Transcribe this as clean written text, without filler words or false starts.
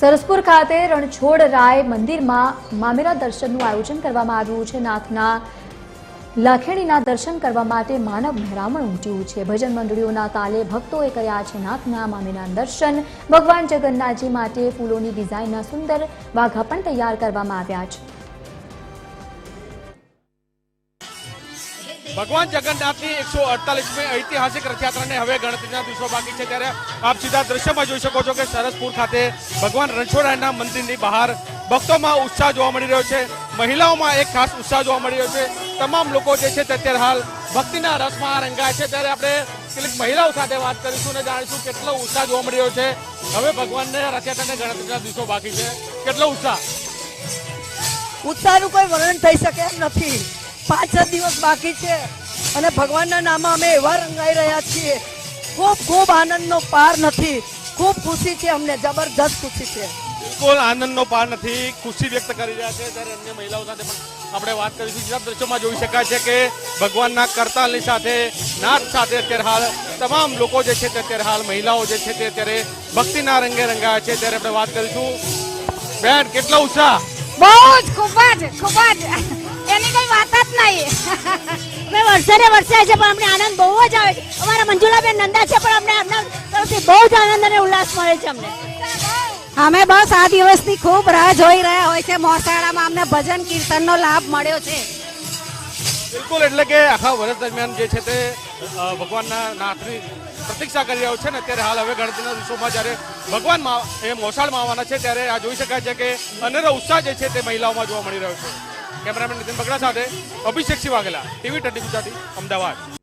સરસપુર ખાતે રણછોડરાય મંદિરમાં મામેરા દર્શનનું આયોજન કરવામાં આવ્યું છે। નાથના લાખેણીના દર્શન કરવા માટે માનવ મહેરામણ ઉમટ્યું છે। ભજન મંડળીઓના તાલે ભક્તોએ કર્યા છે નાથના મામેરા દર્શન। ભગવાન જગન્નાથજી માટે ફૂલોની ડિઝાઇનના સુંદર વાઘા પણ તૈયાર કરવામાં આવ્યા છે। भगवान जगन्नाथ की 148મી ऐतिहासिक रथयात्रा ने हवे गणतरीना दिवसों बाकी है त्यारे आप सीधा दृश्य में जोई शको छो के सरसपुर खाते भगवान रणछोडरायना मंदिरनी बहार भक्तों में उत्साह जोवा मळी रह्यो छे। महिलाओं में एक खास उत्साह जोवा मळी रह्यो छे। तमाम लोको जे छे ते हाल भक्तिना रसमां रंगाय छे। त्यारे आपणे કેટલીક મહિલાઓ સાથે વાત કરીશું ને જાણીશું કેટલો ઉત્સાહ જોવા મળી રહ્યો છે। હવે ભગવાનને રથયાત્રાને ગણતરીના દિવસો બાકી છે, કેટલો ઉત્સાહનું કોઈ વર્ણન થઈ શકે એમ નથી। 5-6 દિવસ બાકી છે અને ભગવાનના નામમાં અમે એવા રંગાઈ રહ્યા છીએ। ખૂબ આનંદનો પાર નથી। ખૂબ ખુશી છે, અમને જબરદસ્ત ખુશી છે। બિલકુલ આનંદનો પાર નથી, ખુશી વ્યક્ત કરી રહ્યા છે। ત્યારે અન્ય મહિલાઓ સાથે પણ આપણે વાત કરીશું। બીજા દ્રશ્યોમાં જોઈ શકાય છે કે ભગવાનના કરતાલની સાથે નાદ સાથે અત્યારે હાલ તમામ લોકો જે છે તે અત્યારે હાલ મહિલાઓ જે છે તે અત્યારે ભક્તિના રંગે રંગાયા છે। ત્યારે આપણે વાત કરીશું। બેન, કેટલો ઉત્સાહ? બહુ જ ખૂબ જ એની કઈ વાત જ નહીં। અમે વર્ષે છે પણ અમને આનંદ બહુ જ આવે છે। અમારા મંજુલાબેન નંદા છે પણ અમને એમના તરફથી બહુ જ આનંદ અને ઉલ્લાસ મળે છે અમને। અમે બસ આ દિવસની ખૂબ રાહ જોઈ રહ્યા હોય છે। મોસાળામાં અમને ભજન કીર્તનનો લાભ મળ્યો છે। બિલકુલ, એટલે કે આખા વર્ષ દરમિયાન જે છે તે ભગવાનના નાથની પ્રતીક્ષા કરી રહ્યો છે ને અત્યારે હાલ હવે ગણતરીના દિવસોમાં જ્યારે ભગવાન એ મોસાળમાં આવવાના છે ત્યારે આ જોઈ શકાય છે કે અનેરો ઉત્સાહ જે છે તે મહિલાઓમાં જોવા મળી રહ્યો છે। કેમેરામેન નીતિન બગડા સાથે અભિષેક સિંહ વાઘેલા, TV 20 ગુજરાતી, અમદાવાદ।